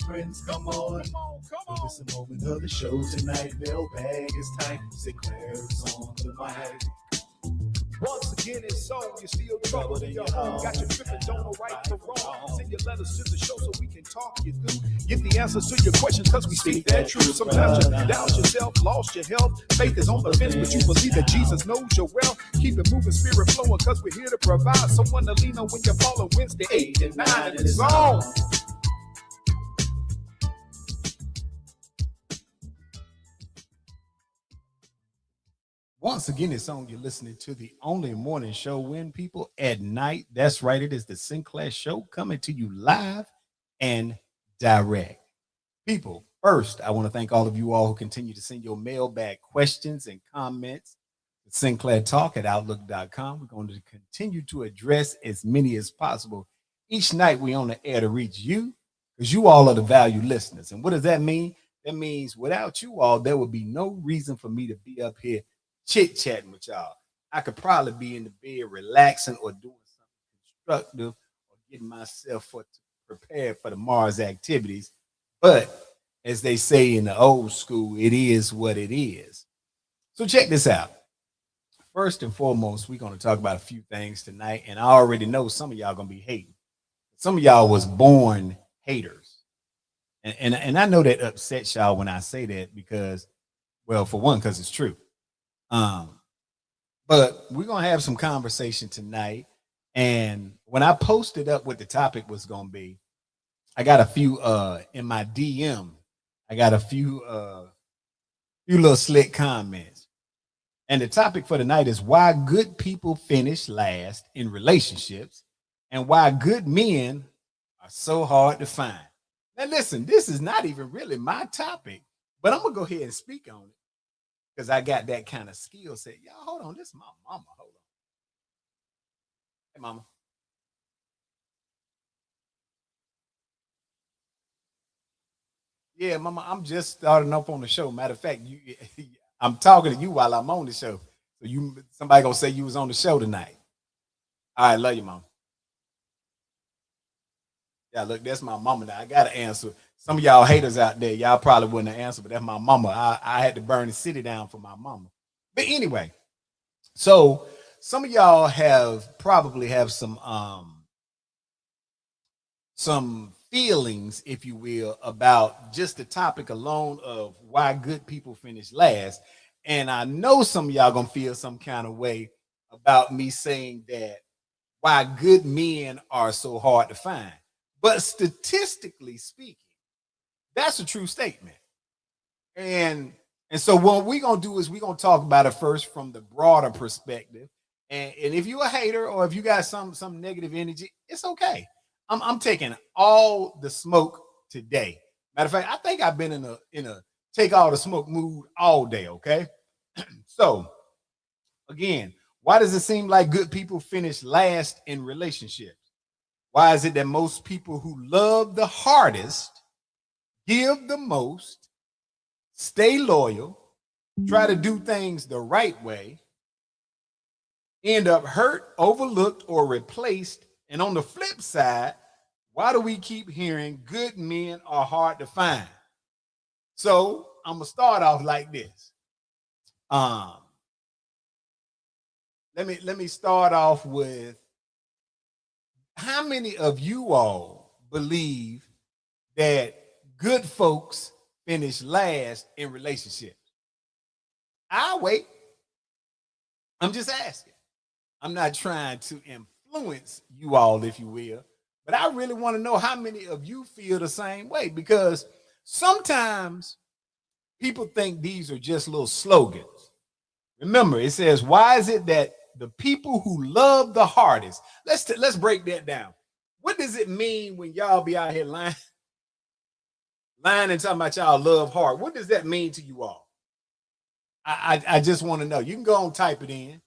friends, come on. So it's a moment of the show tonight. Mailbag is tight. Sinclair's on the mic. Once again, it's on. You're still trouble in your home. Got you tripping, don't know right from wrong. Send your letters to the show so we can talk you through. Get the answers to your questions because we speak that truth. Sometimes you doubt yourself, lost your health. Faith is on the fence, but you believe that Jesus knows your well. Keep it moving, spirit flowing, because we're here to provide someone to lean on when you're falling. Wednesday 8 and 9, and it's on. Once again, it's on. You're listening to the only morning show when people at night. That's right. It is the Sinclair Show coming to you live and direct. People, first, I want to thank all of you all who continue to send your mailbag questions and comments to sinclairtalk@outlook.com. We're going to continue to address as many as possible. Each night we're on the air to reach you because you all are the valued listeners. And what does that mean? That means without you all, there would be no reason for me to be up here chit-chatting with y'all. I could probably be in the bed relaxing or doing something constructive or getting myself prepared for tomorrow's activities. But as they say in the old school, it is what it is. So check this out. First and foremost, we're going to talk about a few things tonight. And I already know some of y'all going to be hating. Some of y'all was born haters. And I know that upsets y'all when I say that because, well, for one, because it's true. But we're gonna have some conversation tonight. And when I posted up what the topic was gonna be, I got a few in my DM. I got a few little slick comments. And the topic for tonight is why good people finish last in relationships and why good men are so hard to find. Now listen, this is not even really my topic, but I'm gonna go ahead and speak on it. Because I got that kind of skill set. Y'all, hold on. This is my mama. Hold on. Hey, mama. Yeah, mama, I'm just starting up on the show. Matter of fact, I'm talking to you while I'm on the show. So somebody gonna say you was on the show tonight. All right, love you, mama. Yeah, look, that's my mama now. I gotta answer. Some of y'all haters out there, y'all probably wouldn't have answered, but that's my mama. I had to burn the city down for my mama. But anyway, so some of y'all probably have some feelings, if you will, about just the topic alone of why good people finish last. And I know some of y'all gonna feel some kind of way about me saying that why good men are so hard to find. But statistically speaking, that's a true statement. And so what we're gonna do is we're gonna talk about it first from the broader perspective. And if you're a hater or if you got some negative energy, it's okay. I'm taking all the smoke today. Matter of fact, I think I've been in a take all the smoke mood all day. Okay. So again, why does it seem like good people finish last in relationships? Why is it that most people who love the hardest, give the most, stay loyal, try to do things the right way, end up hurt, overlooked, or replaced? And on the flip side, why do we keep hearing good men are hard to find? So I'm gonna start off like this. Let me start off with how many of you all believe that good folks finish last in relationships? I'll wait. I'm just asking. I'm not trying to influence you all, if you will, but I really want to know how many of you feel the same way, because sometimes people think these are just little slogans. Remember, it says, why is it that the people who love the hardest, let's break that down. What does it mean when y'all be out here lying and talking about y'all love hard? What does that mean to you all? I just want to know. You can go and type it in.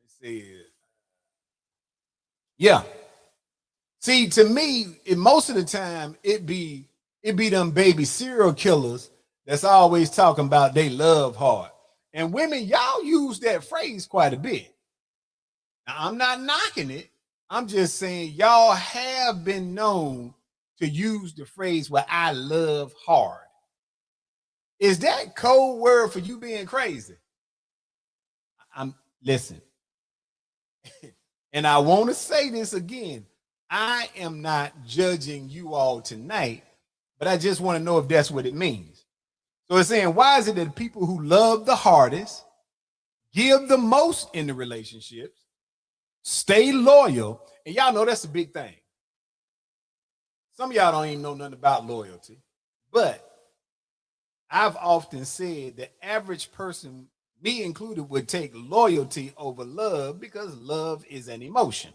Let's see. Yeah. See, to me, most of the time, it be them baby serial killers that's always talking about they love hard. And women, y'all use that phrase quite a bit. Now, I'm not knocking it. I'm just saying y'all have been known to use the phrase, well, I love hard. Is that code word for you being crazy? Listen, and I want to say this again. I am not judging you all tonight, but I just want to know if that's what it means. So it's saying, why is it that people who love the hardest, give the most in the relationships, stay loyal, and y'all know that's a big thing. Some of y'all don't even know nothing about loyalty, but I've often said the average person, me included, would take loyalty over love because love is an emotion.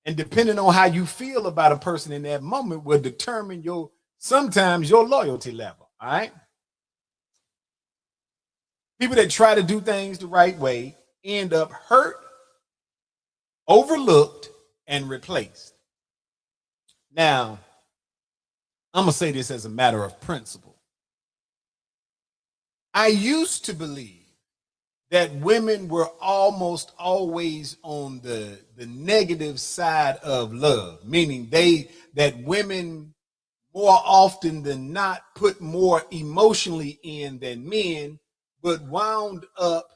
And depending on how you feel about a person in that moment will determine sometimes your loyalty level. All right. People that try to do things the right way end up hurt, overlooked, and replaced. Now, I'm going to say this as a matter of principle. I used to believe that women were almost always on the negative side of love, meaning that women more often than not put more emotionally in than men, but wound up,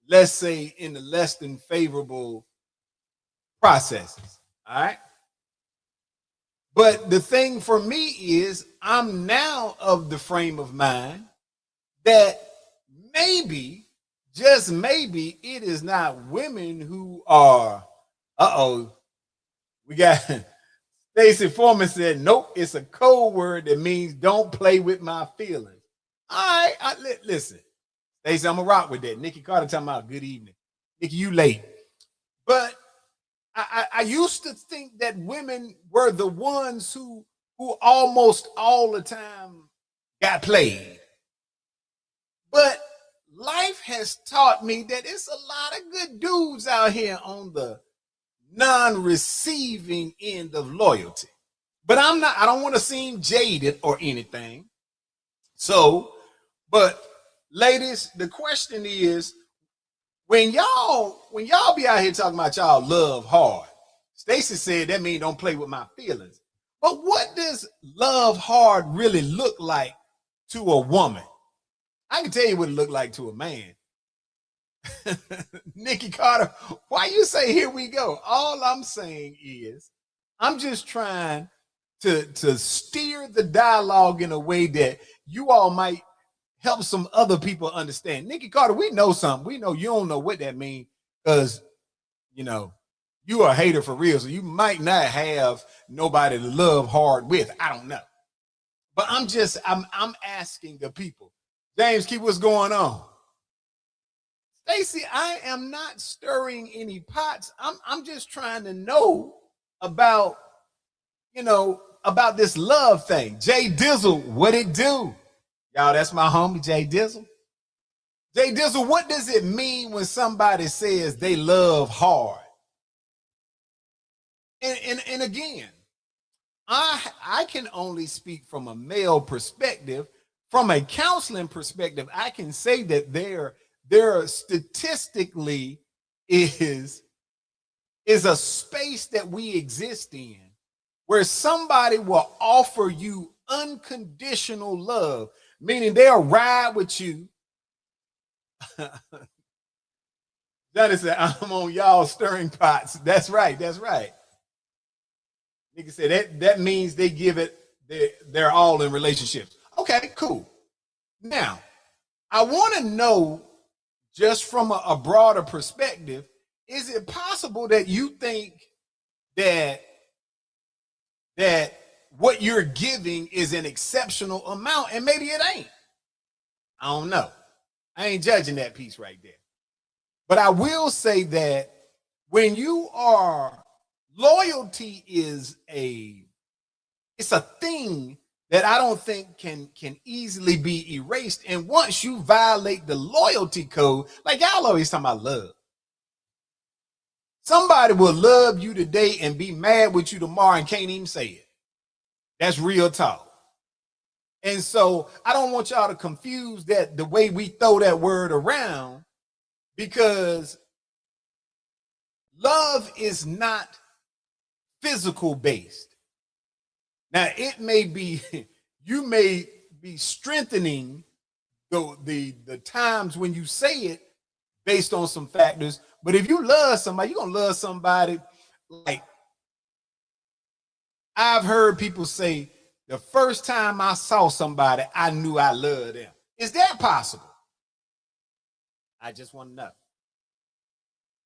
let's say, in the less than favorable processes. All right. But the thing for me is I'm now of the frame of mind that maybe, just maybe, it is not women who are, we got Stacey Foreman said, nope, it's a code word that means don't play with my feelings. All right, listen, Stacey, I'm gonna rock with that. Nikki Carter talking about good evening. Nikki, you late. But I used to think that women were the ones who almost all the time got played. But life has taught me that it's a lot of good dudes out here on the non-receiving end of loyalty. But I don't want to seem jaded or anything. So, but ladies, the question is, when y'all be out here talking about y'all love hard, Stacey said that means don't play with my feelings. But what does love hard really look like to a woman? I can tell you what it looked like to a man. Nikki Carter, why you say here we go? All I'm saying is I'm just trying to steer the dialogue in a way that you all might help some other people understand. Nikki Carter, we know something. We know you don't know what that means because, you are a hater for real. So you might not have nobody to love hard with. I don't know. But I'm asking the people. James, keep what's going on. Stacey, I am not stirring any pots. I'm just trying to know about this love thing. Jay Dizzle, what it do? Y'all, that's my homie, Jay Dizzle. Jay Dizzle, what does it mean when somebody says they love hard? And again, I can only speak from a male perspective. From a counseling perspective, I can say that there statistically is a space that we exist in where somebody will offer you unconditional love, meaning they'll ride with you. Johnny said, I'm on y'all stirring pots. That's right. Nigga said that means they give it, they're all in relationships. Okay, cool. Now, I want to know, just from a broader perspective, is it possible that you think that what you're giving is an exceptional amount and maybe it ain't? I don't know. I ain't judging that piece right there. But I will say that when you are, loyalty is it's a thing that I don't think can easily be erased. And once you violate the loyalty code, like y'all always talking about love. Somebody will love you today and be mad with you tomorrow and can't even say it. That's real talk. And so I don't want y'all to confuse that the way we throw that word around, because love is not physical based. Now, it may be, you may be strengthening the times when you say it based on some factors. But if you love somebody, you're going to love somebody. Like, I've heard people say, the first time I saw somebody, I knew I loved them. Is that possible? I just want to know.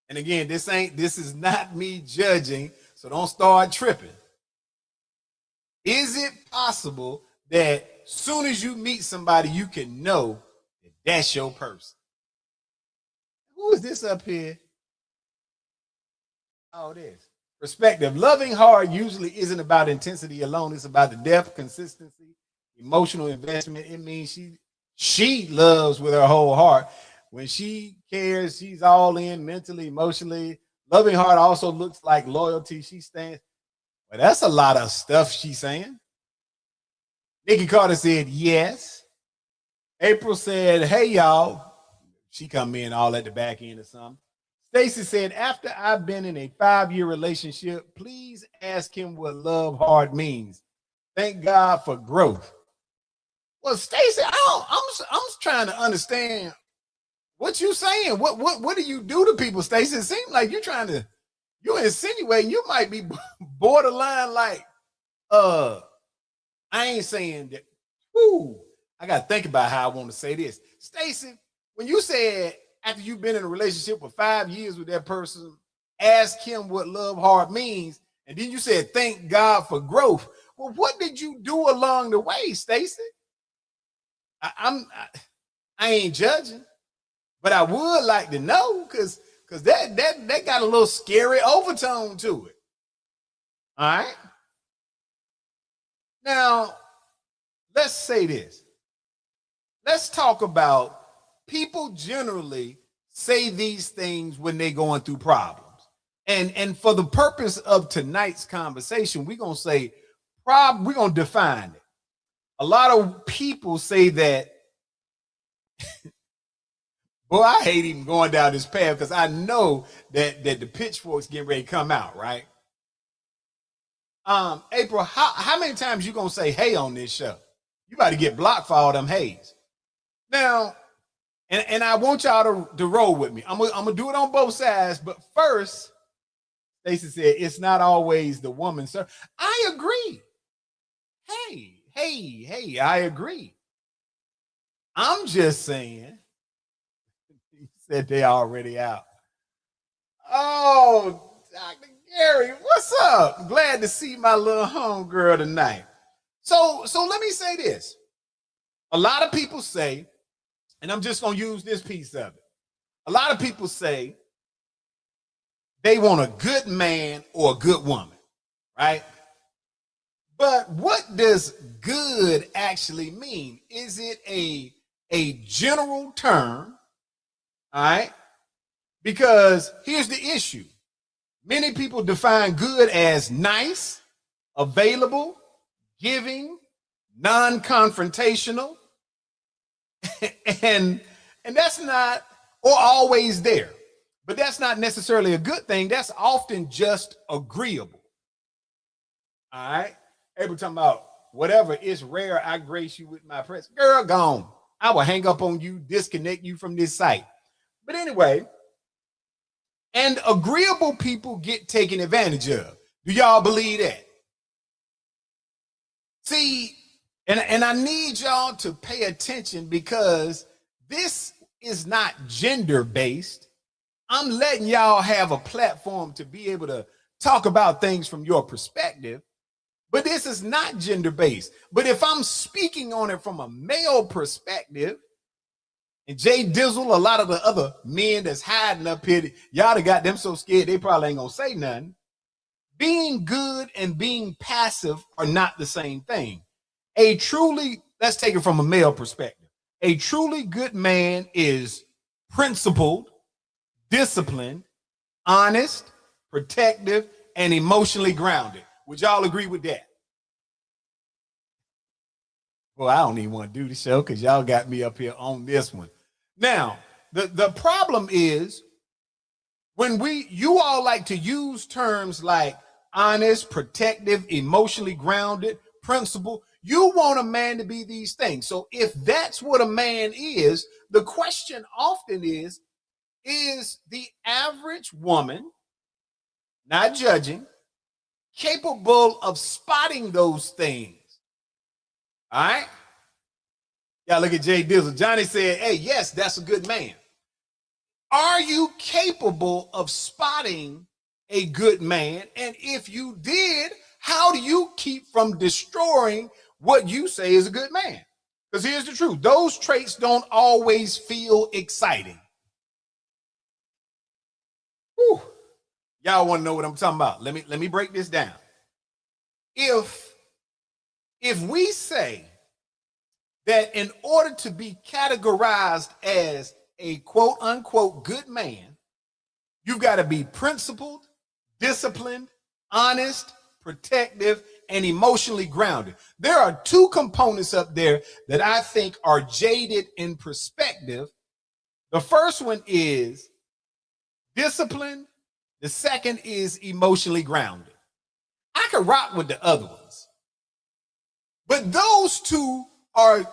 And again, this is not me judging, so don't start tripping. Is it possible that soon as you meet somebody, you can know that that's your person? Who is this up here? Oh, it is. Perspective. Loving hard usually isn't about intensity alone. It's about the depth, consistency, emotional investment. It means she loves with her whole heart. When she cares, she's all in mentally, emotionally. Loving hard also looks like loyalty. She stands. Well, that's a lot of stuff she's saying. Nikki Carter said yes. April said, hey, y'all. She come in all at the back end or something. Stacy said, after I've been in a 5-year relationship, please ask him what love hard means. Thank God for growth. Well, Stacy, I'm trying to understand what you saying. What do you do to people, Stacy? It seems like you're insinuating you might be borderline like, I ain't saying that. Ooh, I got to think about how I want to say this. Stacy, when you said after you've been in a relationship for 5 years with that person, ask him what love hard means, and then you said thank God for growth. Well, what did you do along the way, Stacy? I ain't judging, but I would like to know because that got a little scary overtone to it. All right. Now, let's say this. Let's talk about people generally say these things when they're going through problems. And for the purpose of tonight's conversation, we're going to say, we're going to define it. A lot of people say that, boy, I hate even going down this path because I know that the pitchforks getting ready to come out, right? April, how many times you going to say hey on this show? You about to get blocked for all them hays. Now, and I want y'all to roll with me. I'm gonna do it on both sides, but first, Stacey said it's not always the woman, sir. I agree. Hey, I agree. I'm just saying. He said they already out. Oh, Dr. Gary, what's up? Glad to see my little homegirl tonight. So let me say this. A lot of people say, and I'm just going to use this piece of it. A lot of people say they want a good man or a good woman, right? But what does good actually mean? Is it a general term, all right? Because here's the issue. Many people define good as nice, available, giving, non-confrontational, and that's not, or always there. But that's not necessarily a good thing. That's often just agreeable. All right? Every talking about whatever is rare, I grace you with my presence. Girl, gone. I will hang up on you, disconnect you from this site. But anyway, and agreeable people get taken advantage of. Do y'all believe that? See, and I need y'all to pay attention because this is not gender-based. I'm letting y'all have a platform to be able to talk about things from your perspective, but this is not gender-based. But if I'm speaking on it from a male perspective, and Jay Dizzle, a lot of the other men that's hiding up here, y'all have got them so scared they probably ain't gonna say nothing. Being good and being passive are not the same thing. Let's take it from a male perspective. A truly good man is principled, disciplined, honest, protective, and emotionally grounded. Would y'all agree with that? Well, I don't even want to do the show because y'all got me up here on this one. Now, the problem is when you all like to use terms like honest, protective, emotionally grounded, principled. You want a man to be these things. So if that's what a man is, the question often is the average woman, not judging, capable of spotting those things? All right. Yeah, look at Jay Dizzle. Johnny said, hey, yes, that's a good man. Are you capable of spotting a good man? And if you did, how do you keep from destroying what you say is a good man? Because here's the truth. Those traits don't always feel exciting. Whew. Y'all want to know what I'm talking about. Let me break this down. If we say that in order to be categorized as a quote unquote good man, you've got to be principled, disciplined, honest, protective, and emotionally grounded. There are two components up there that I think are jaded in perspective. The first one is discipline. The second is emotionally grounded. I could rock with the other ones, but those two are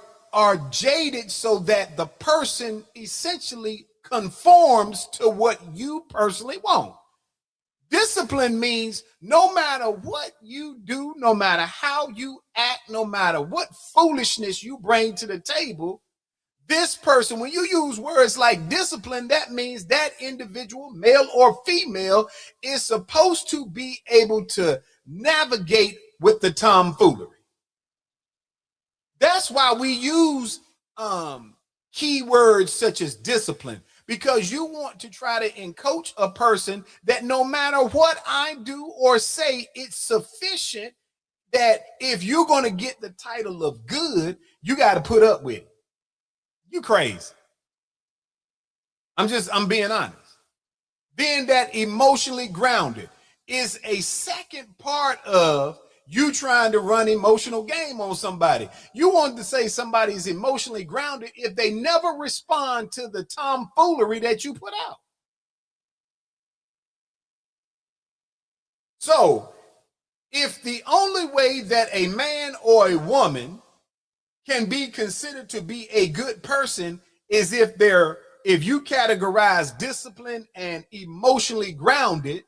jaded so that the person essentially conforms to what you personally want. Discipline means no matter what you do, no matter how you act, no matter what foolishness you bring to the table, this person, when you use words like discipline, that means that individual, male or female, is supposed to be able to navigate with the tomfoolery. That's why we use keywords such as discipline, because you want to try to encoach a person that no matter what I do or say, it's sufficient that if you're going to get the title of good, you got to put up with it. You crazy. I'm being honest. Being that emotionally grounded is a second part of you trying to run emotional game on somebody. You want to say somebody's emotionally grounded if they never respond to the tomfoolery that you put out. So if the only way that a man or a woman can be considered to be a good person is if you categorize discipline and emotionally grounded,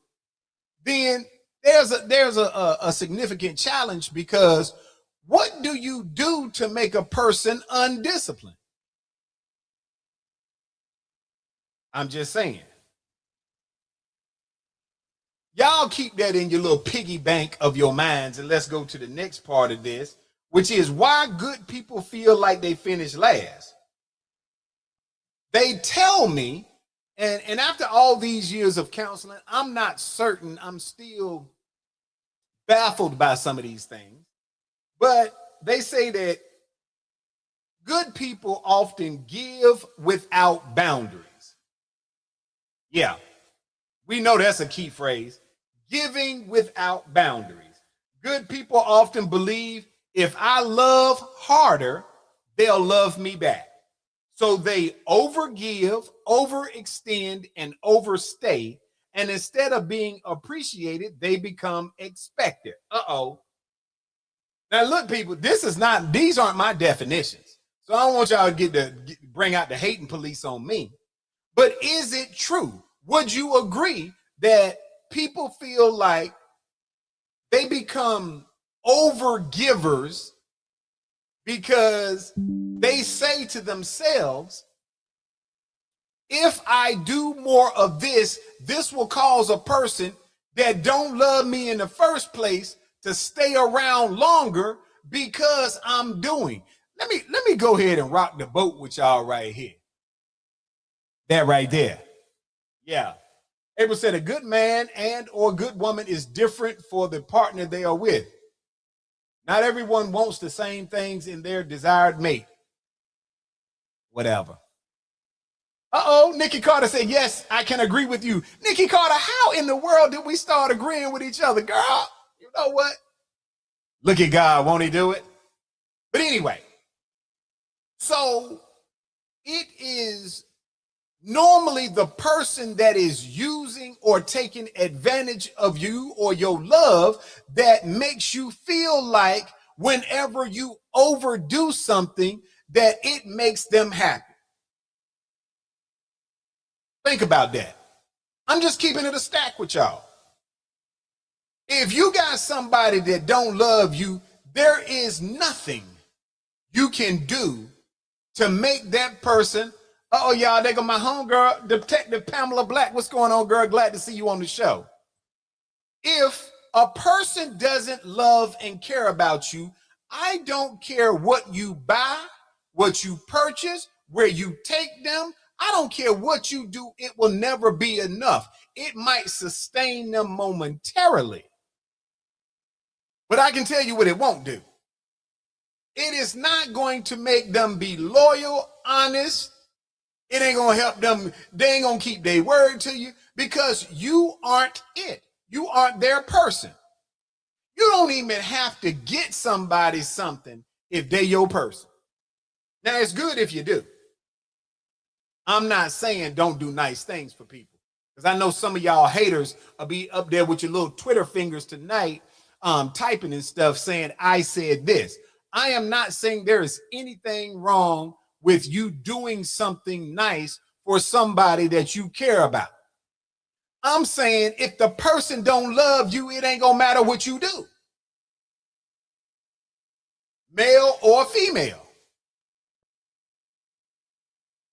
then there's a significant challenge, because what do you do to make a person undisciplined? I'm just saying. Y'all keep that in your little piggy bank of your minds, and let's go to the next part of this, which is why good people feel like they finish last. They tell me, and after all these years of counseling, I'm not certain, I'm still baffled by some of these things, but they say that good people often give without boundaries. Yeah, we know that's a key phrase, giving without boundaries. Good people often believe if I love harder, they'll love me back. So they overgive, overextend, and overstay. And instead of being appreciated, they become expected. Uh-oh. Now, look, people, these aren't my definitions. So I don't want y'all to bring out the hating police on me. But is it true? Would you agree that people feel like they become overgivers because they say to themselves, if I do more of this, this will cause a person that don't love me in the first place to stay around longer because I'm doing. Let me go ahead and rock the boat with y'all right here. That right there. Yeah. Abel said a good man and or good woman is different for the partner they are with. Not everyone wants the same things in their desired mate. Whatever. Uh-oh, Nikki Carter said, yes, I can agree with you. Nikki Carter, how in the world did we start agreeing with each other? Girl, you know what? Look at God, won't he do it? But anyway, so it is normally the person that is using or taking advantage of you or your love that makes you feel like whenever you overdo something that it makes them happy. Think about that. I'm just keeping it a stack with y'all. If you got somebody that don't love you, there is nothing you can do to make that person, oh, y'all, they go my homegirl, Detective Pamela Black. What's going on, girl? Glad to see you on the show. If a person doesn't love and care about you, I don't care what you buy, what you purchase, where you take them. I don't care what you do. It will never be enough. It might sustain them momentarily, but I can tell you what it won't do. It is not going to make them be loyal, honest. It ain't going to help them. They ain't going to keep their word to you because you aren't it. You aren't their person. You don't even have to get somebody something if they're your person. Now, it's good if you do. I'm not saying don't do nice things for people, because I know some of y'all haters will be up there with your little Twitter fingers tonight, typing and stuff saying, I said this. I am not saying there is anything wrong with you doing something nice for somebody that you care about. I'm saying if the person don't love you, it ain't gonna matter what you do. Male or female.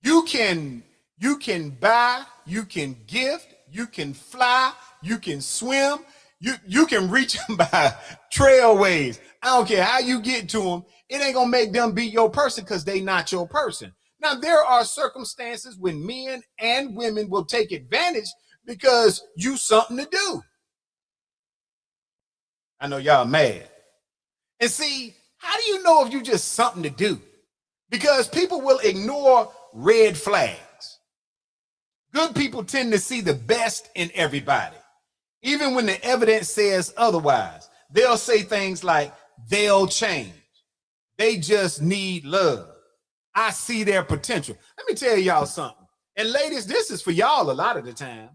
You can buy, you can gift, you can fly, you can swim, you can reach them by trailways. I don't care how you get to them. It ain't gonna make them be your person because they not your person. Now, there are circumstances when men and women will take advantage because you something to do. I know y'all mad. And see, how do you know if you just something to do? Because people will ignore red flags. Good people tend to see the best in everybody. Even when the evidence says otherwise, they'll say things like, they'll change. They just need love. I see their potential. Let me tell y'all something. And ladies, this is for y'all a lot of the time.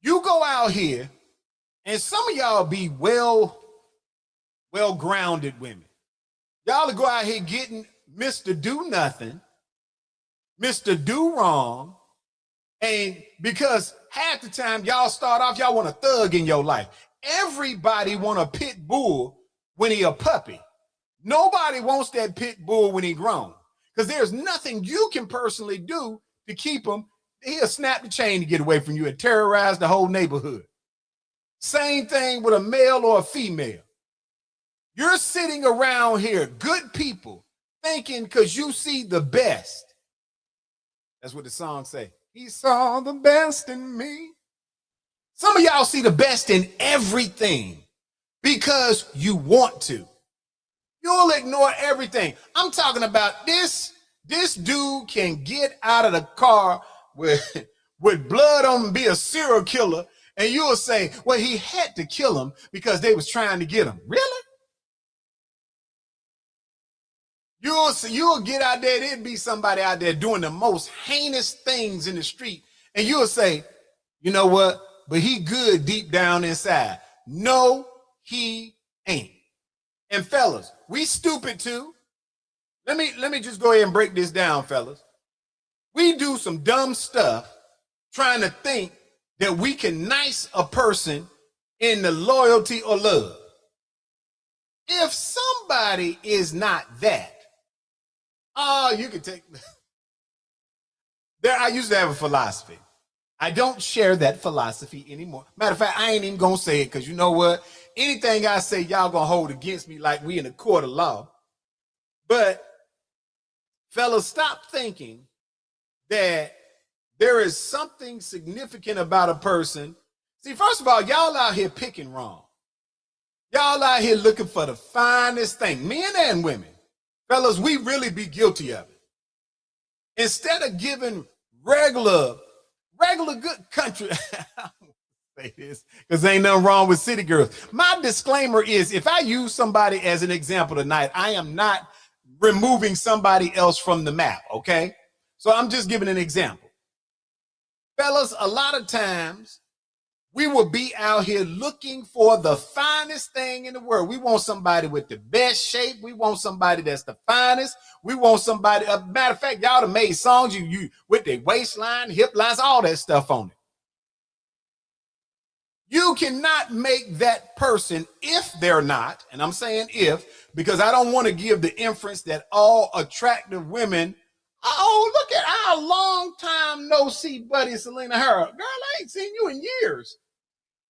You go out here, and some of y'all be well-grounded women. Y'all will go out here getting Mr. Do Nothing, Mr. Do Wrong, and because half the time y'all start off, y'all want a thug in your life. Everybody want a pit bull when he a puppy. Nobody wants that pit bull when he grown, because there's nothing you can personally do to keep him. He'll snap the chain to get away from you and terrorize the whole neighborhood. Same thing with a male or a female. You're sitting around here, good people, thinking because you see the best. That's what the song say. He saw the best in me. Some of y'all see the best in everything because you want to. You'll ignore everything. I'm talking about this dude can get out of the car with blood on him, be a serial killer, and you'll say, well, he had to kill him because they was trying to get him. Really? You'll get out there, there'd be somebody out there doing the most heinous things in the street, and you'll say, you know what? But he good deep down inside. No, he ain't. And fellas, we stupid too. Let me just go ahead and break this down, fellas. We do some dumb stuff trying to think that we can nice a person in the loyalty or love. If somebody is not that, you can take there. I used to have a philosophy. I don't share that philosophy anymore. Matter of fact, I ain't even gonna say it, because you know what? Anything I say, y'all gonna hold against me like we in a court of law. But fellas, stop thinking that there is something significant about a person. See, first of all, y'all out here picking wrong. Y'all out here looking for the finest thing, men and women. Fellas, we really be guilty of it. Instead of giving regular good country, say this because ain't nothing wrong with city girls. My disclaimer is, if I use somebody as an example tonight, I am not removing somebody else from the map, okay? So I'm just giving an example. Fellas, a lot of times we will be out here looking for the finest thing in the world. We want somebody with the best shape. We want somebody that's the finest. We want somebody, matter of fact, y'all have made songs you with their waistline, hip lines, all that stuff on it. You cannot make that person, if they're not, and I'm saying if, because I don't want to give the inference that all attractive women, oh, look at our long time no see buddy Selena Harrell. Girl, I ain't seen you in years.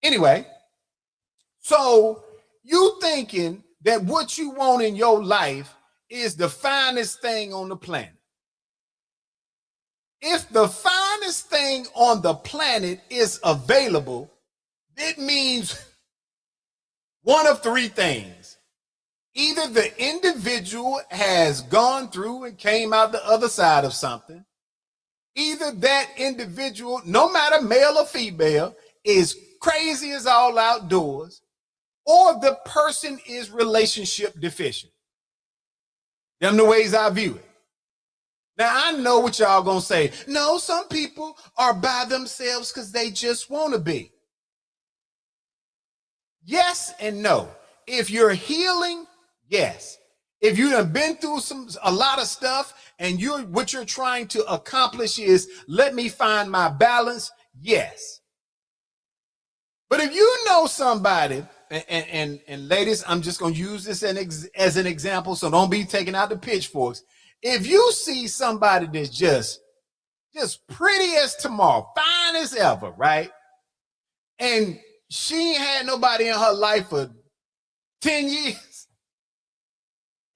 Anyway, so you thinking that what you want in your life is the finest thing on the planet. If the finest thing on the planet is available, it means one of three things. Either the individual has gone through and came out the other side of something. Either that individual, no matter male or female, is crazy as all outdoors, or the person is relationship deficient. Them the ways I view it. Now, I know what y'all gonna say. No, some people are by themselves because they just want to be. Yes and no. If you're healing, yes. If you have been through a lot of stuff and what you're trying to accomplish is let me find my balance, yes. But if you know somebody, and ladies, I'm just going to use this as an example, so don't be taking out the pitchforks. If you see somebody that's just pretty as tomorrow, fine as ever, right? And she ain't had nobody in her life for 10 years.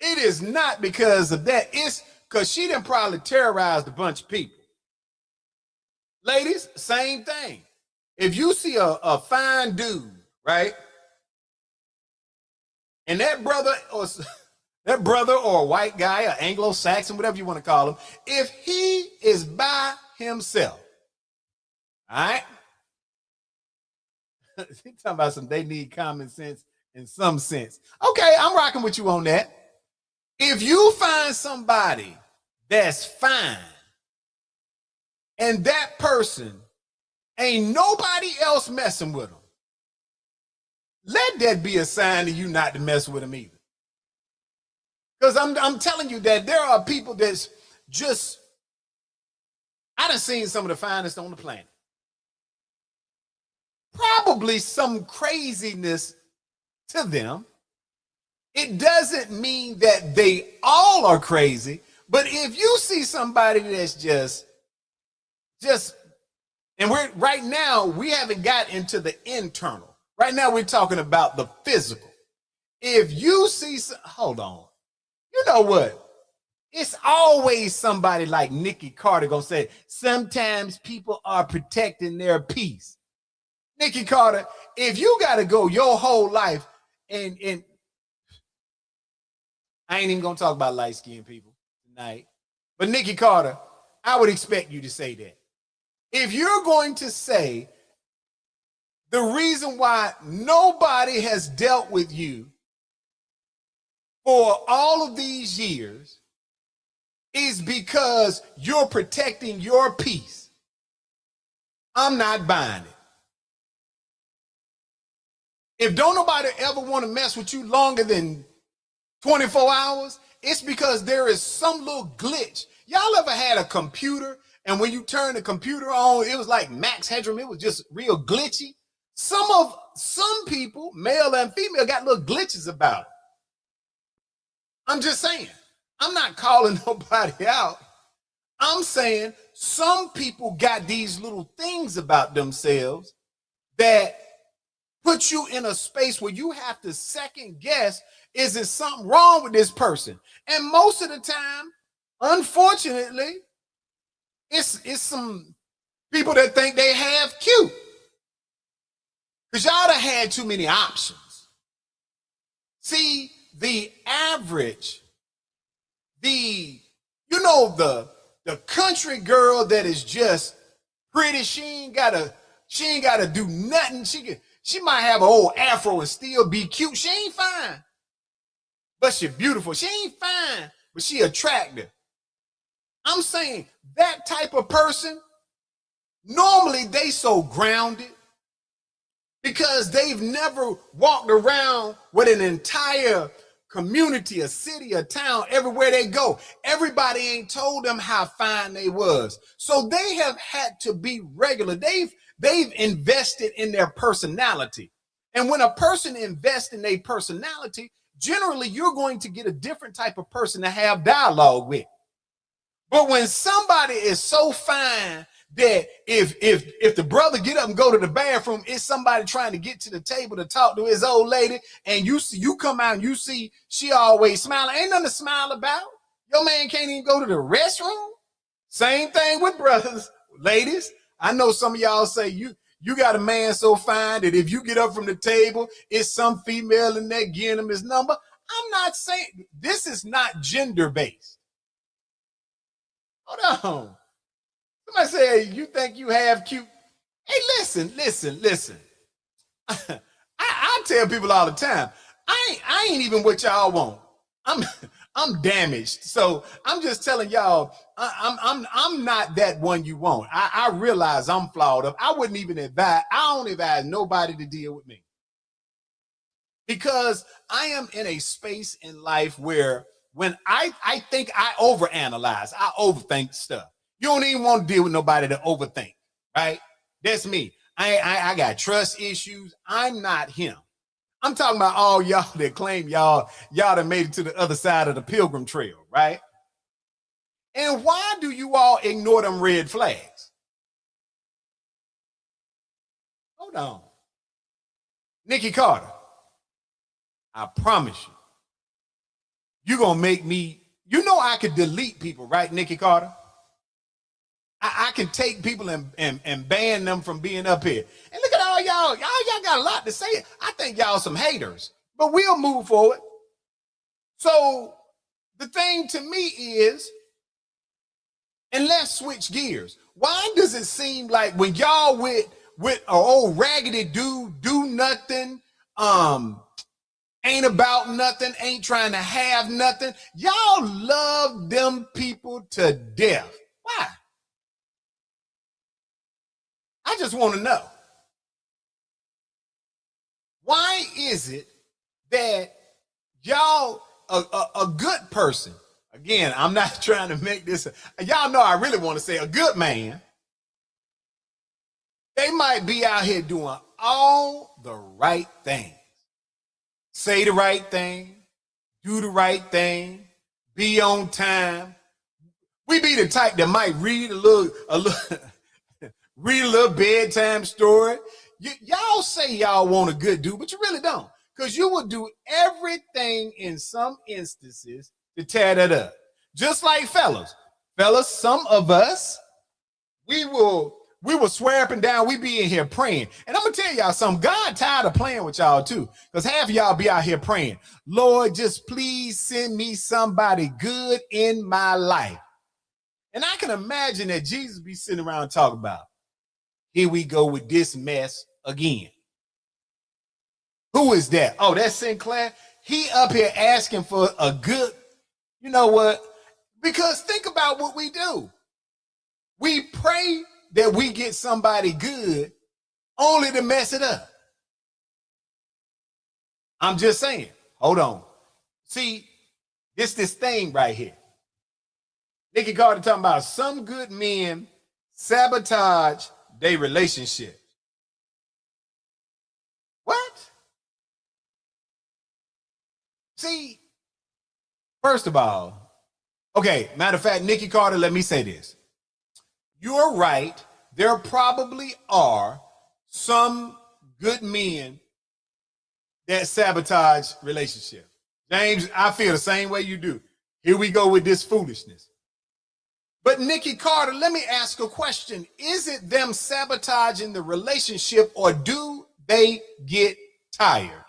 It is not because of that. It's because she done probably terrorized a bunch of people. Ladies, same thing. If you see a fine dude, right? And that brother or a white guy, or Anglo-Saxon, whatever you want to call him, if he is by himself, all right? He's talking about they need common sense in some sense. Okay, I'm rocking with you on that. If you find somebody that's fine and that person ain't nobody else messing with them, let that be a sign to you not to mess with them either. Because I'm telling you that there are people that's just, I done seen some of the finest on the planet. Probably some craziness to them. It doesn't mean that they all are crazy, but if you see somebody that's just, and right now, we haven't got into the internal. Right now, we're talking about the physical. If you see, hold on, you know what? It's always somebody like Nikki Carter gonna say, sometimes people are protecting their peace. Nikki Carter, if you got to go your whole life and I ain't even going to talk about light-skinned people tonight, but Nikki Carter, I would expect you to say that. If you're going to say the reason why nobody has dealt with you for all of these years is because you're protecting your peace, I'm not buying it. If don't nobody ever want to mess with you longer than 24 hours, it's because there is some little glitch. Y'all ever had a computer and when you turn the computer on, it was like max headroom. It was just real glitchy. Some people, male and female, got little glitches about it. I'm just saying. I'm not calling nobody out. I'm saying some people got these little things about themselves that put you in a space where you have to second guess, is there something wrong with this person? And most of the time, unfortunately, it's some people that think they have cute. Because y'all done had too many options. See, the average, the country girl that is just pretty, she ain't gotta do nothing. She might have an old afro and still be cute. She ain't fine, but she beautiful. She ain't fine, but she attractive. I'm saying that type of person, normally they so grounded, because they've never walked around with an entire community, a city, a town, everywhere they go. Everybody ain't told them how fine they was. So they have had to be regular. They've invested in their personality. And when a person invests in their personality, generally you're going to get a different type of person to have dialogue with. But when somebody is so fine that if the brother get up and go to the bathroom, it's somebody trying to get to the table to talk to his old lady, and you come out and you see she always smiling. Ain't nothing to smile about. Your man can't even go to the restroom. Same thing with brothers, ladies. I know some of y'all say you got a man so fine that if you get up from the table, it's some female in there giving him his number. I'm not saying this is not gender based. Hold on. Somebody say, you think you have cute? Hey, listen. I tell people all the time, I ain't even what y'all want. I'm damaged. So I'm just telling y'all, I'm not that one you want. I realize I'm flawed up. I wouldn't even advise, I don't advise nobody to deal with me. Because I am in a space in life where when I think I overanalyze, I overthink stuff. You don't even want to deal with nobody to overthink, right? That's me. I got trust issues. I'm not him. I'm talking about all y'all that claim y'all that made it to the other side of the Pilgrim Trail, right? And why do you all ignore them red flags? Hold on. Nikki Carter, I promise you, you're going to make me, you know I could delete people, right, Nikki Carter? I can take people and ban them from being up here. And look at all y'all got a lot to say. I think y'all some haters, but we'll move forward. So the thing to me is, and let's switch gears. Why does it seem like when y'all with an old raggedy dude, do nothing, ain't about nothing, ain't trying to have nothing, y'all love them people to death? Why? I just want to know. Why is it that y'all, a good person, again, I'm not trying to make this, y'all know I really want to say a good man, they might be out here doing all the right things. Say the right thing, do the right thing, be on time. We be the type that might read a little read a little bedtime story. Y'all say y'all want a good dude, but you really don't. Because you will do everything in some instances to tear that up. Just like fellas. Fellas, some of us, we will swear up and down, we be in here praying. And I'm going to tell y'all something. God tired of playing with y'all too. Because half of y'all be out here praying, Lord, just please send me somebody good in my life. And I can imagine that Jesus be sitting around talking about, here we go with this mess again. Who is that? Oh, that's Sinclair. He up here asking for a good, you know what? Because think about what we do. We pray that we get somebody good only to mess it up. I'm just saying, hold on. See, this thing right here. Nikki Carter talking about some good men sabotage their relationship. What? See, first of all, okay, matter of fact, Nikki Carter, let me say this. You're right. There probably are some good men that sabotage relationships. James, I feel the same way you do. Here we go with this foolishness. But Nikki Carter, let me ask a question. Is it them sabotaging the relationship, or do they get tired?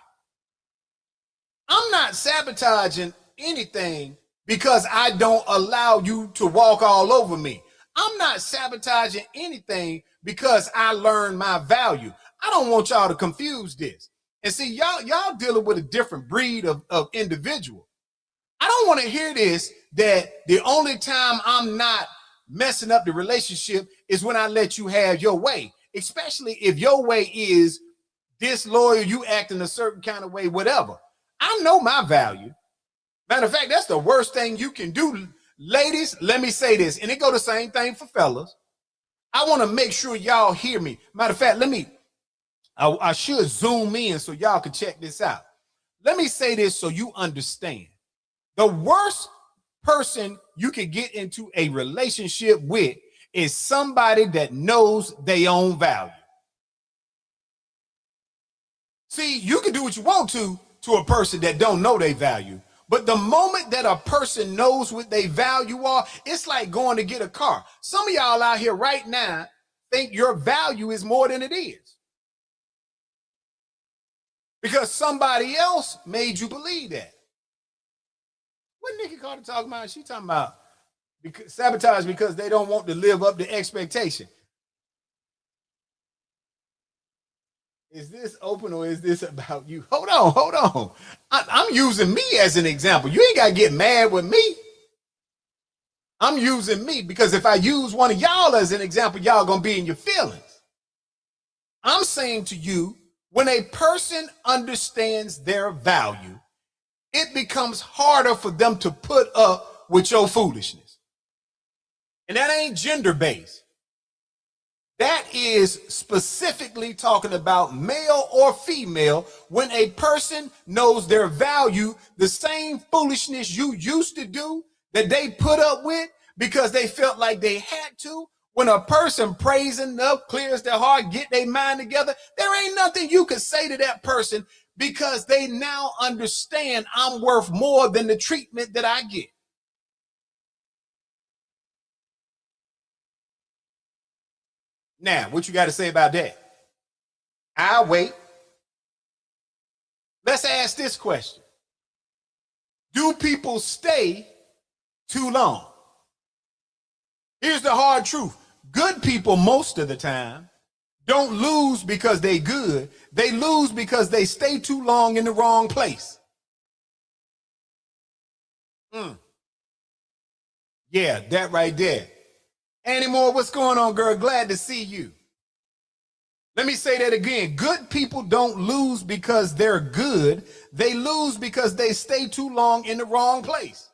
I'm not sabotaging anything because I don't allow you to walk all over me. I'm not sabotaging anything because I learned my value. I don't want y'all to confuse this. And see, y'all dealing with a different breed of individual. I don't want to hear this, that the only time I'm not messing up the relationship is when I let you have your way, especially if your way is disloyal, you acting a certain kind of way, whatever. I know my value. Matter of fact, that's the worst thing you can do. Ladies, let me say this, and it go the same thing for fellas. I want to make sure y'all hear me. Matter of fact, I should zoom in so y'all can check this out. Let me say this so you understand. The worst person you can get into a relationship with is somebody that knows their own value. See, you can do what you want to a person that don't know their value. But the moment that a person knows what they value are, it's like going to get a car. Some of y'all out here right now think your value is more than it is, because somebody else made you believe that. What Nikki Carter talking about? She talking about sabotage because they don't want to live up to expectation. Is this open or is this about you? Hold on. I'm using me as an example. You ain't got to get mad with me. I'm using me because if I use one of y'all as an example, y'all going to be in your feelings. I'm saying to you, when a person understands their value, it becomes harder for them to put up with your foolishness. And that ain't gender-based. That is specifically talking about male or female. When a person knows their value, the same foolishness you used to do that they put up with because they felt like they had to, when a person prays enough, clears their heart, get their mind together, there ain't nothing you could say to that person because they now understand I'm worth more than the treatment that I get. Now, what you got to say about that? I'll wait. Let's ask this question. Do people stay too long? Here's the hard truth. Good people most of the time don't lose because they good. They lose because they stay too long in the wrong place. Yeah, that right there. Annie Moore, what's going on, girl? Glad to see you. Let me say that again. Good people don't lose because they're good. They lose because they stay too long in the wrong place.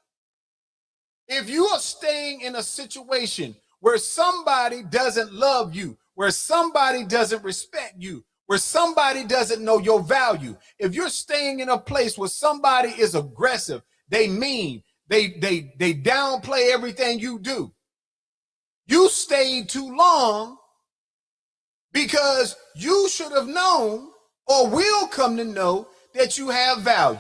If you are staying in a situation where somebody doesn't love you, where somebody doesn't respect you, where somebody doesn't know your value, if you're staying in a place where somebody is aggressive, they mean, they downplay everything you do, you stayed too long because you should have known or will come to know that you have value.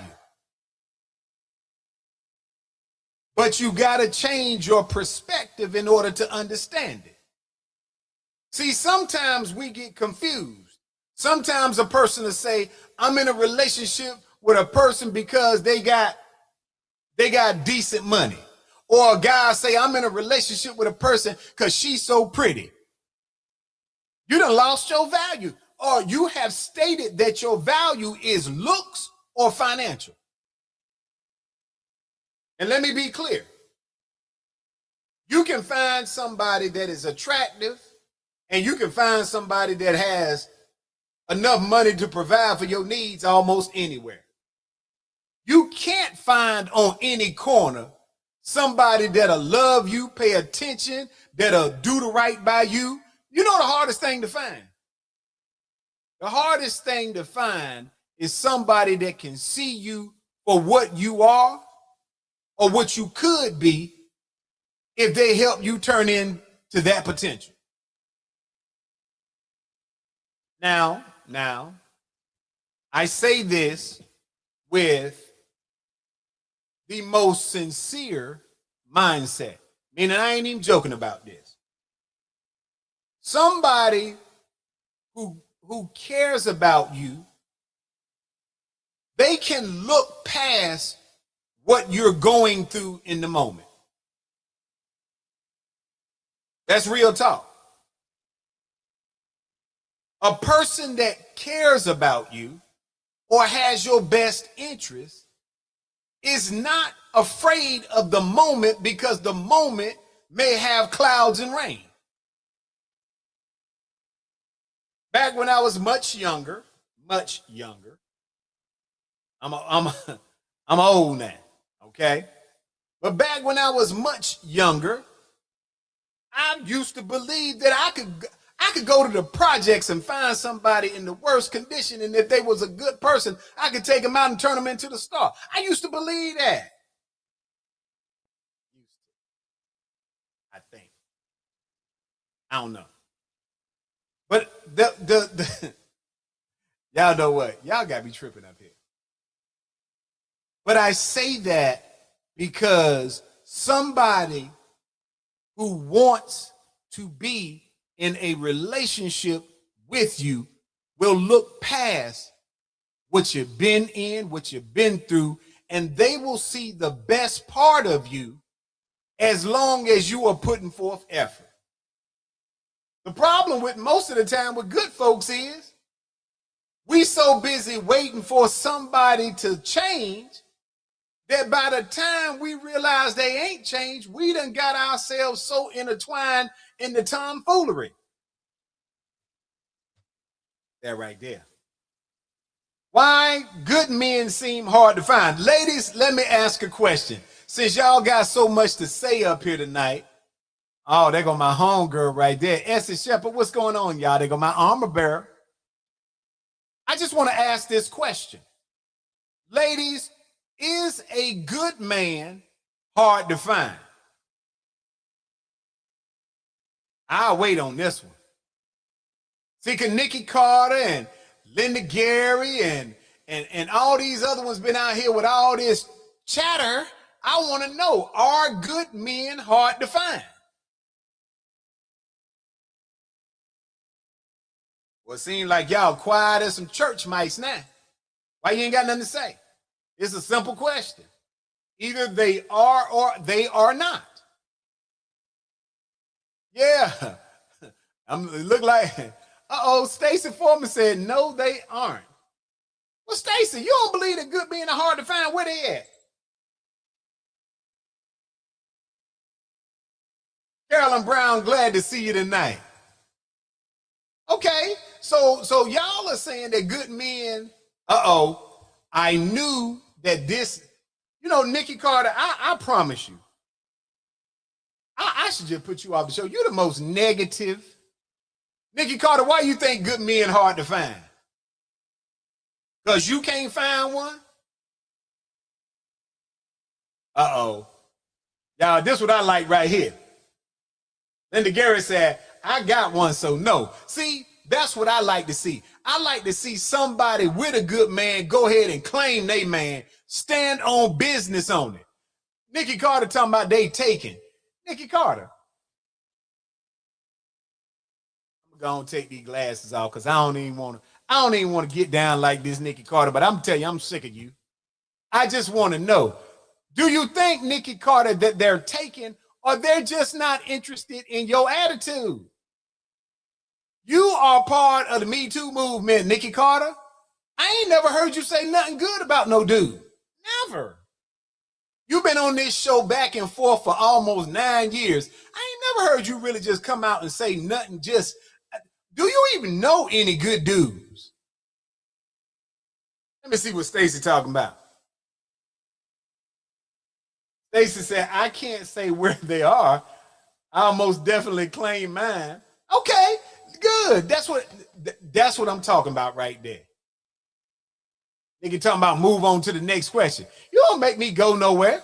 But you got to change your perspective in order to understand it. See, sometimes we get confused. Sometimes a person will say, I'm in a relationship with a person because they got decent money. Or a guy say, I'm in a relationship with a person because she's so pretty. You done lost your value. Or you have stated that your value is looks or financial. And let me be clear. You can find somebody that is attractive, and you can find somebody that has enough money to provide for your needs almost anywhere. You can't find on any corner somebody that'll love you, pay attention, that'll do the right by you. You know the hardest thing to find? The hardest thing to find is somebody that can see you for what you are or what you could be if they help you turn into that potential. Now, I say this with the most sincere mindset, meaning I ain't even joking about this. Somebody who cares about you, they can look past what you're going through in the moment. That's real talk. A person that cares about you or has your best interest is not afraid of the moment because the moment may have clouds and rain. Back when I was much younger, much younger. I'm old now, okay? But back when I was much younger, I used to believe that I could go to the projects and find somebody in the worst condition, and if they was a good person, I could take them out and turn them into the star. I used to believe that. I think. I don't know. But the y'all know what? Y'all got me tripping up here. But I say that because somebody who wants to be in a relationship with you will look past what you've been in, what you've been through, and they will see the best part of you as long as you are putting forth effort. The problem with most of the time with good folks is we so busy waiting for somebody to change that by the time we realize they ain't changed, we done got ourselves so intertwined in the tomfoolery. That right there. Why good men seem hard to find. Ladies, let me ask a question. Since y'all got so much to say up here tonight, oh, there go my homegirl right there. Essie Shepherd, what's going on, y'all? There go my armor bearer. I just want to ask this question. Ladies, is a good man hard to find? I'll wait on this one. See, can Nikki Carter and Linda Gary and all these other ones been out here with all this chatter? I want to know, are good men hard to find? Well, it seems like y'all quiet as some church mice now. Why you ain't got nothing to say? It's a simple question. Either they are or they are not. Yeah. It look like, Stacey Foreman said, no, they aren't. Well, Stacey, you don't believe that good men are hard to find? Where they at? Carolyn Brown, glad to see you tonight. Okay, so y'all are saying that good men, I knew that this, Nikki Carter, I promise you, I should just put you off the show. You're the most negative. Nikki Carter, why you think good men hard to find? Because you can't find one? Y'all, this is what I like right here. Linda Gary said, I got one, so no. See, that's what I like to see. I like to see somebody with a good man go ahead and claim they man, stand on business on it. Nikki Carter talking about they taking. Nikki Carter. I'm gonna take these glasses off because I don't even want to get down like this, Nikki Carter, but I'm telling you, I'm sick of you. I just want to know, do you think, Nikki Carter, that they're taking, or they're just not interested in your attitude? You are part of the Me Too movement, Nikki Carter. I ain't never heard you say nothing good about no dude. Never. You've been on this show back and forth for almost 9 years. I ain't never heard you really just come out and say nothing. Just, do you even know any good dudes? Let me see what Stacey talking about. Stacey said, I can't say where they are. I'll most definitely claim mine. Okay, good. That's what I'm talking about right there. Nigga talking about move on to the next question. You don't make me go nowhere.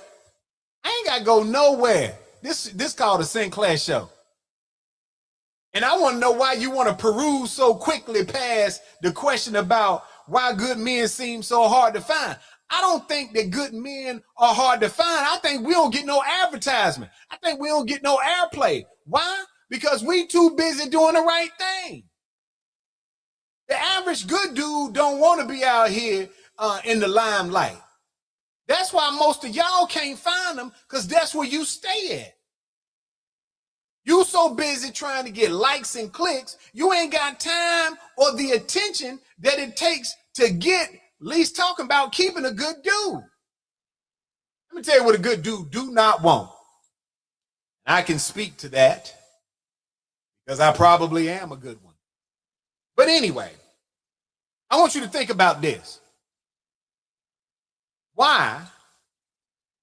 I ain't got to go nowhere. This called a Sinclair show. And I want to know why you want to peruse so quickly past the question about why good men seem so hard to find. I don't think that good men are hard to find. I think we don't get no advertisement. I think we don't get no airplay. Why? Because we too busy doing the right thing. The average good dude don't want to be out here in the limelight. That's why most of y'all can't find them, because that's where you stay at. You so busy trying to get likes and clicks, you ain't got time or the attention that it takes to get, at least talking about keeping a good dude. Let me tell you what a good dude do not want. I can speak to that because I probably am a good one. But anyway, I want you to think about this. Why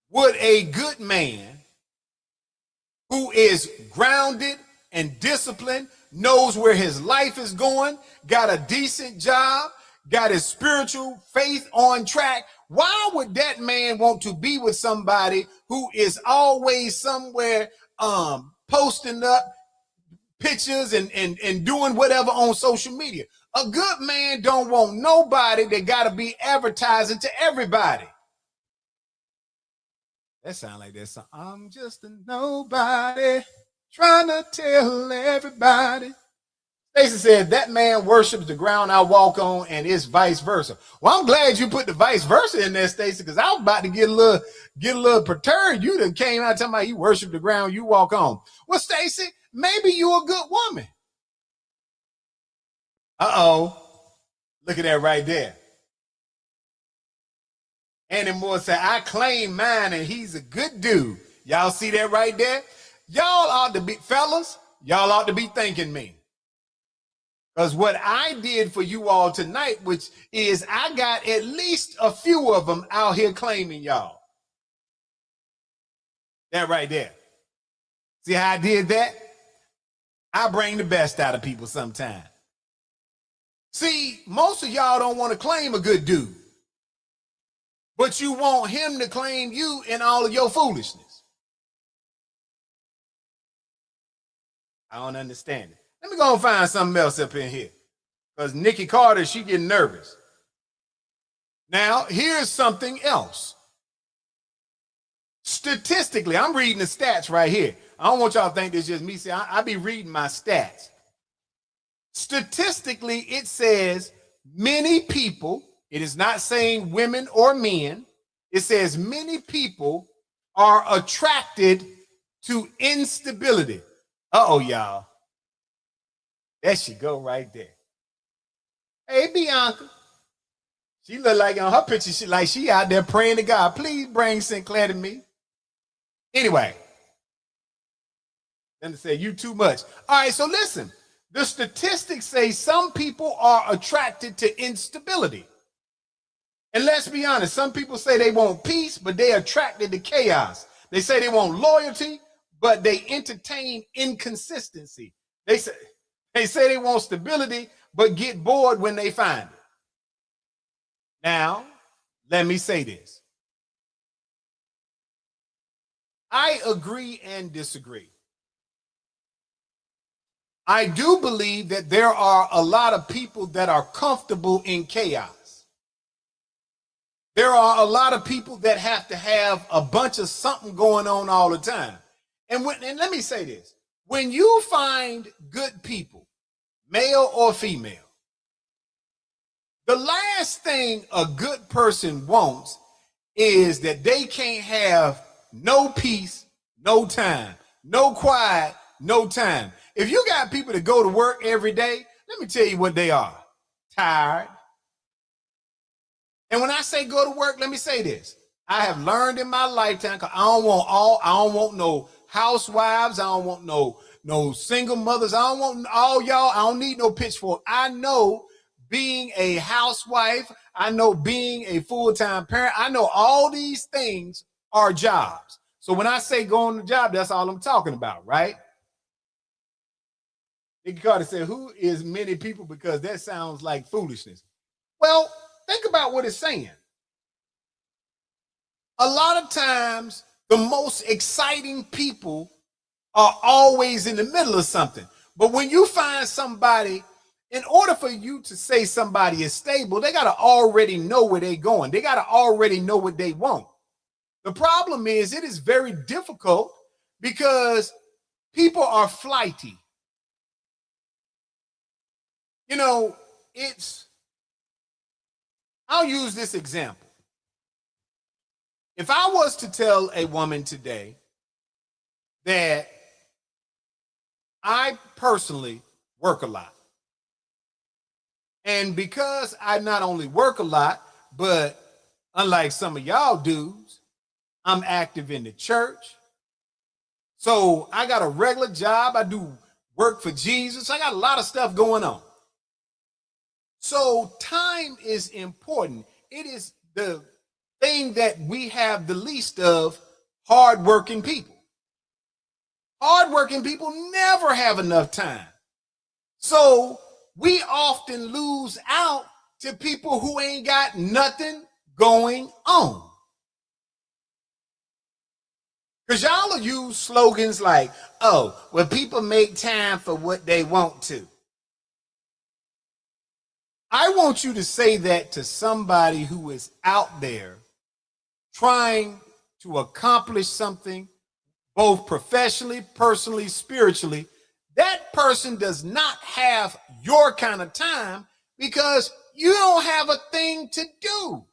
would a good man who is grounded and disciplined, knows where his life is going, got a decent job, got his spiritual faith on track, why would that man want to be with somebody who is always somewhere posting up pictures and doing whatever on social media? A good man don't want nobody that got to be advertising to everybody. That sound like that song. I'm just a nobody trying to tell everybody. Stacey said that man worships the ground I walk on, and it's vice versa. Well, I'm glad you put the vice versa in there, Stacey, because I was about to get a little perturbed. You done came out talking about you worship the ground you walk on. Well, Stacey, maybe you're a good woman. Look at that right there. Annie Moore said, I claim mine and he's a good dude. Y'all see that right there? Y'all ought to be, fellas, y'all ought to be thanking me. Because what I did for you all tonight, which is I got at least a few of them out here claiming y'all. That right there. See how I did that? I bring the best out of people sometimes. See, most of y'all don't want to claim a good dude, but you want him to claim you in all of your foolishness. I don't understand it. Let me go and find something else up in here, because Nikki Carter, she getting nervous. Now, here's something else. Statistically, I'm reading the stats right here. I don't want y'all to think this is just me. See, I be reading my stats. Statistically, it says many people, it is not saying women or men, it says many people are attracted to instability. Uh-oh, y'all. There she go right there. Hey, Bianca. She look like on her picture, she out there praying to God. Please bring Sinclair to me. Anyway. Then they say, you too much. All right, so listen. The statistics say some people are attracted to instability. And let's be honest, some people say they want peace, but they're attracted to chaos. They say they want loyalty, but they entertain inconsistency. They say they want stability, but get bored when they find it. Now, let me say this. I agree and disagree. I do believe that there are a lot of people that are comfortable in chaos. There are a lot of people that have to have a bunch of something going on all the time. And let me say this. When you find good people, male or female, the last thing a good person wants is that they can't have no peace, no time, no quiet, no time. If you got people that go to work every day, let me tell you what they are. Tired. And when I say go to work, let me say this. I have learned in my lifetime, because I don't want no housewives. I don't want no single mothers. I don't want all y'all. I don't need no pitchfork. I know being a housewife. I know being a full-time parent. I know all these things are jobs. So when I say go on the job, that's all I'm talking about, right? Nikki Carter said, who is many people? Because that sounds like foolishness. Well, think about what it's saying. A lot of times, the most exciting people are always in the middle of something. But when you find somebody, in order for you to say somebody is stable, they got to already know where they're going. They got to already know what they want. The problem is it is very difficult because people are flighty. You know, I'll use this example. If I was to tell a woman today that I personally work a lot, and because I not only work a lot, but unlike some of y'all dudes, I'm active in the church. So I got a regular job. I do work for Jesus. I got a lot of stuff going on. So time is important. It is the thing that we have the least of: hardworking people. Hardworking people never have enough time. So we often lose out to people who ain't got nothing going on. Because y'all will use slogans like, oh, well, people make time for what they want to. I want you to say that to somebody who is out there trying to accomplish something, both professionally, personally, spiritually. That person does not have your kind of time because you don't have a thing to do.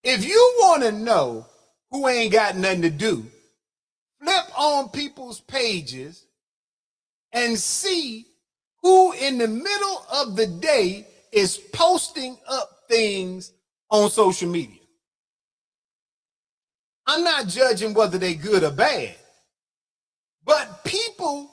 If you want to know who ain't got nothing to do, flip on people's pages and see who in the middle of the day is posting up things on social media. I'm not judging whether they're good or bad, but people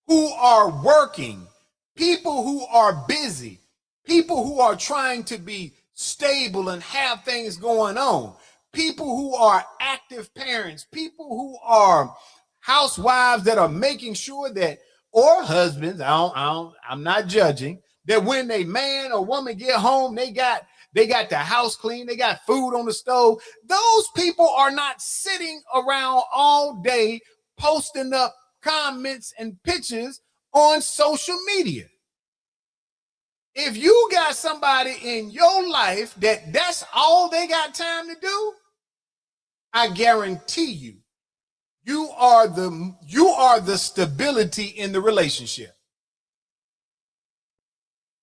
who are working, people who are busy, people who are trying to be stable and have things going on, people who are active parents, people who are housewives that are making sure that, or husbands, I'm not judging, that when a man or woman get home, they got the house clean, they got food on the stove. Those people are not sitting around all day posting up comments and pictures on social media. If you got somebody in your life that's all they got time to do, I guarantee you are the stability in the relationship.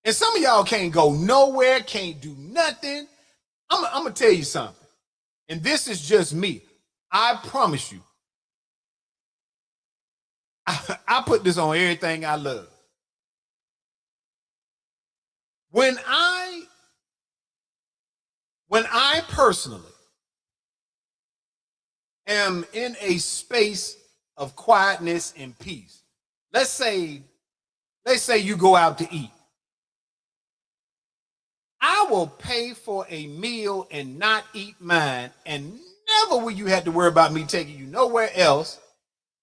And some of y'all can't go nowhere, can't do nothing. I'm gonna tell you something, and this is just me. I promise you, I put this on everything I love. When I personally am in a space of quietness and peace, let's say you go out to eat, I will pay for a meal and not eat mine, and never will you have to worry about me taking you nowhere else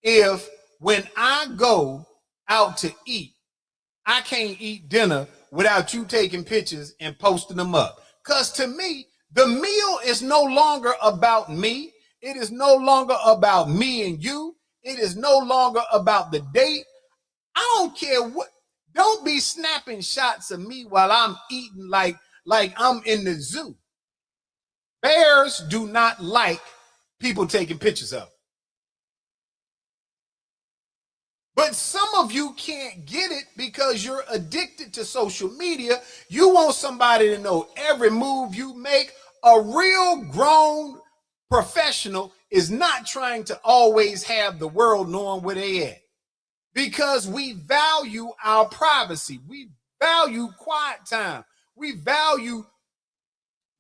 if when I go out to eat, I can't eat dinner without you taking pictures and posting them up. Because to me, the meal is no longer about me. It is no longer about me and you. It is no longer about the date. I don't care what. Don't be snapping shots of me while I'm eating like I'm in the zoo. Bears do not like people taking pictures of them. But some of you can't get it because you're addicted to social media. You want somebody to know every move you make. A real grown professional is not trying to always have the world knowing where they at, because we value our privacy. We value quiet time. We value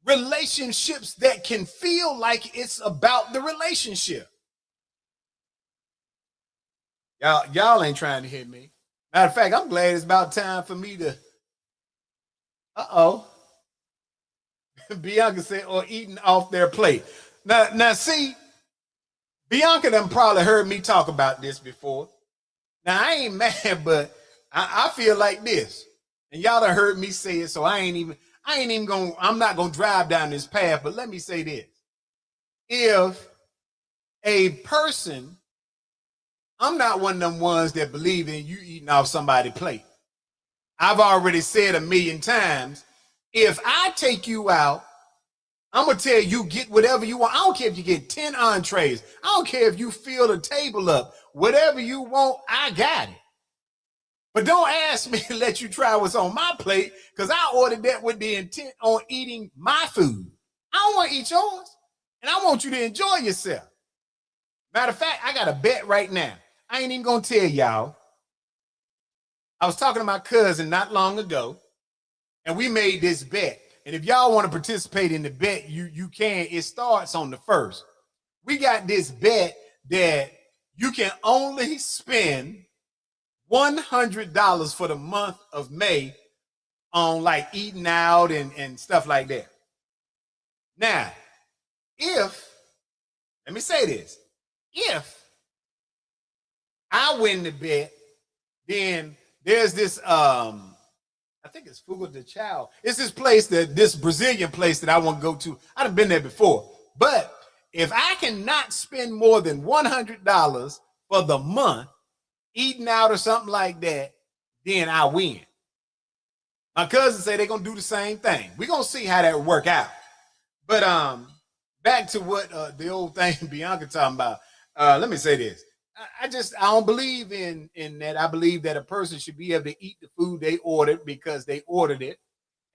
relationships that can feel like it's about the relationship. Y'all ain't trying to hit me. Matter of fact, I'm glad it's about time for me to. Bianca said, or eating off their plate. Now see, Bianca done probably heard me talk about this before. Now I ain't mad, but I feel like this, and y'all done heard me say it, so I'm not gonna drive down this path. But let me say this: if a person, I'm not one of them ones that believe in you eating off somebody's plate. I've already said 1,000,000 times, if I take you out, I'm going to tell you, get whatever you want. I don't care if you get 10 entrees. I don't care if you fill the table up. Whatever you want, I got it. But don't ask me to let you try what's on my plate, because I ordered that with the intent on eating my food. I don't want to eat yours, and I want you to enjoy yourself. Matter of fact, I got a bet right now. I ain't even going to tell y'all. I was talking to my cousin not long ago, and we made this bet. And if y'all want to participate in the bet, you can. It starts on the 1st. We got this bet that you can only spend $100 for the month of May on like eating out and stuff like that. Now, let me say this, if I win the bet, then there's this, I think it's Fogo de Chao. It's this Brazilian place that I want to go to. I've been there before. But if I cannot spend more than $100 for the month eating out or something like that, then I win. My cousins say they're going to do the same thing. We're going to see how that work out. But back to what the old thing Bianca talking about. Let me say this. I don't believe in that. I believe that a person should be able to eat the food they ordered because they ordered it.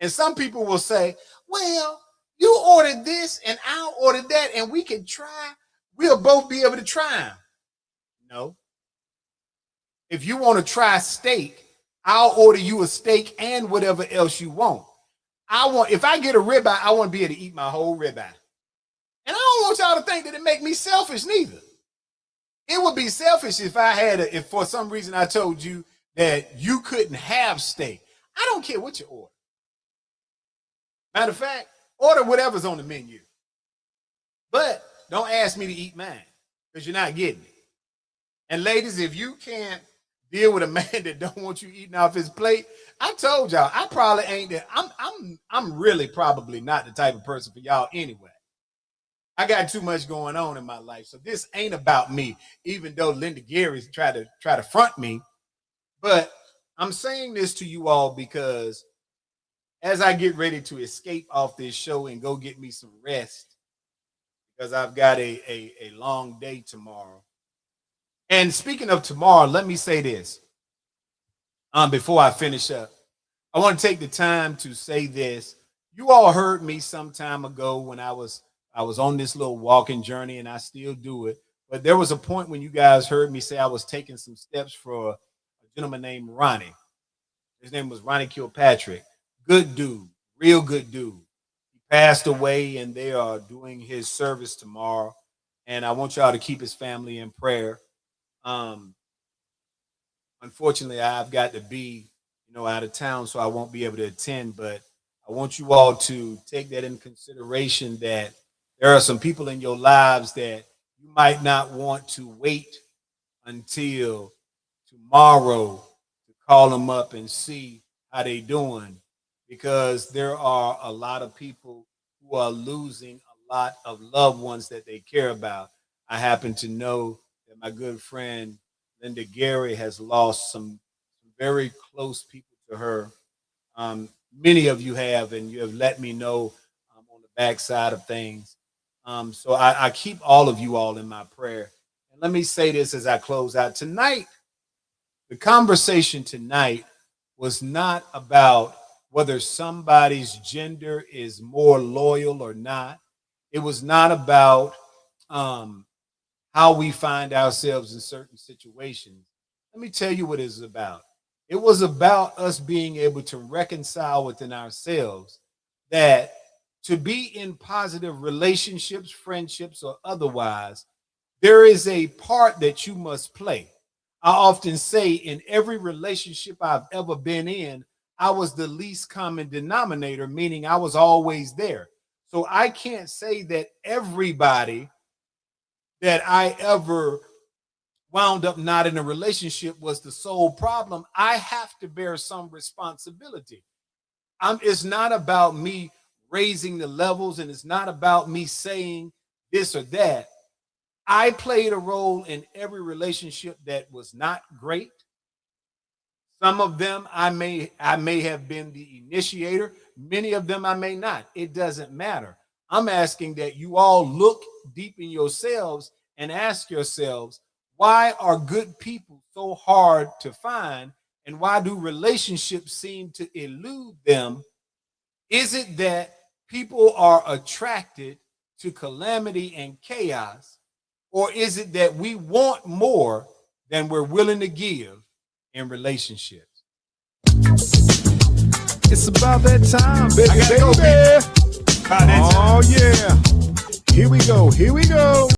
And some people will say, well, you ordered this and I'll order that and we can try. We'll both be able to try them. No. If you want to try steak, I'll order you a steak and whatever else you want. If I get a ribeye, I want to be able to eat my whole ribeye. And I don't want y'all to think that it make me selfish neither. It would be selfish if for some reason I told you that you couldn't have steak. I don't care what you order. Matter of fact, order whatever's on the menu. But don't ask me to eat mine because you're not getting it. And ladies, if you can't deal with a man that don't want you eating off his plate, I told y'all, I probably ain't that. I'm really probably not the type of person for y'all anyway. I got too much going on in my life. So this ain't about me, even though Linda Gary's try to front me. But I'm saying this to you all because as I get ready to escape off this show and go get me some rest, because I've got a long day tomorrow. And speaking of tomorrow, let me say this. Before I finish up, I want to take the time to say this. You all heard me some time ago when I was on this little walking journey, and I still do it. But there was a point when you guys heard me say I was taking some steps for a gentleman named Ronnie. His name was Ronnie Kilpatrick. Good dude, real good dude. He passed away, and they are doing his service tomorrow. And I want y'all to keep his family in prayer. Unfortunately, I've got to be, out of town, so I won't be able to attend. But I want you all to take that in consideration, that there are some people in your lives that you might not want to wait until tomorrow to call them up and see how they doing, because there are a lot of people who are losing a lot of loved ones that they care about. I happen to know that my good friend Linda Gary has lost some very close people to her. Many of you have, and you have let me know on the backside of things. So I keep all of you all in my prayer. And let me say this as I close out tonight. The conversation tonight was not about whether somebody's gender is more loyal or not. It was not about how we find ourselves in certain situations. Let me tell you what it is about. It was about us being able to reconcile within ourselves that to be in positive relationships, friendships, or otherwise, there is a part that you must play. I often say in every relationship I've ever been in, I was the least common denominator, meaning I was always there. So I can't say that everybody that I ever wound up not in a relationship was the sole problem. I have to bear some responsibility. It's not about me raising the levels, and it's not about me saying this or that. I played a role in every relationship that was not great. Some of them I may have been the initiator. Many of them I may not. It doesn't matter. I'm asking that you all look deep in yourselves and ask yourselves, why are good people so hard to find? And why do relationships seem to elude them? Is it that people are attracted to calamity and chaos? Or is it that we want more than we're willing to give in relationships? It's about that time, baby. Go, Oh, yeah. Here we go.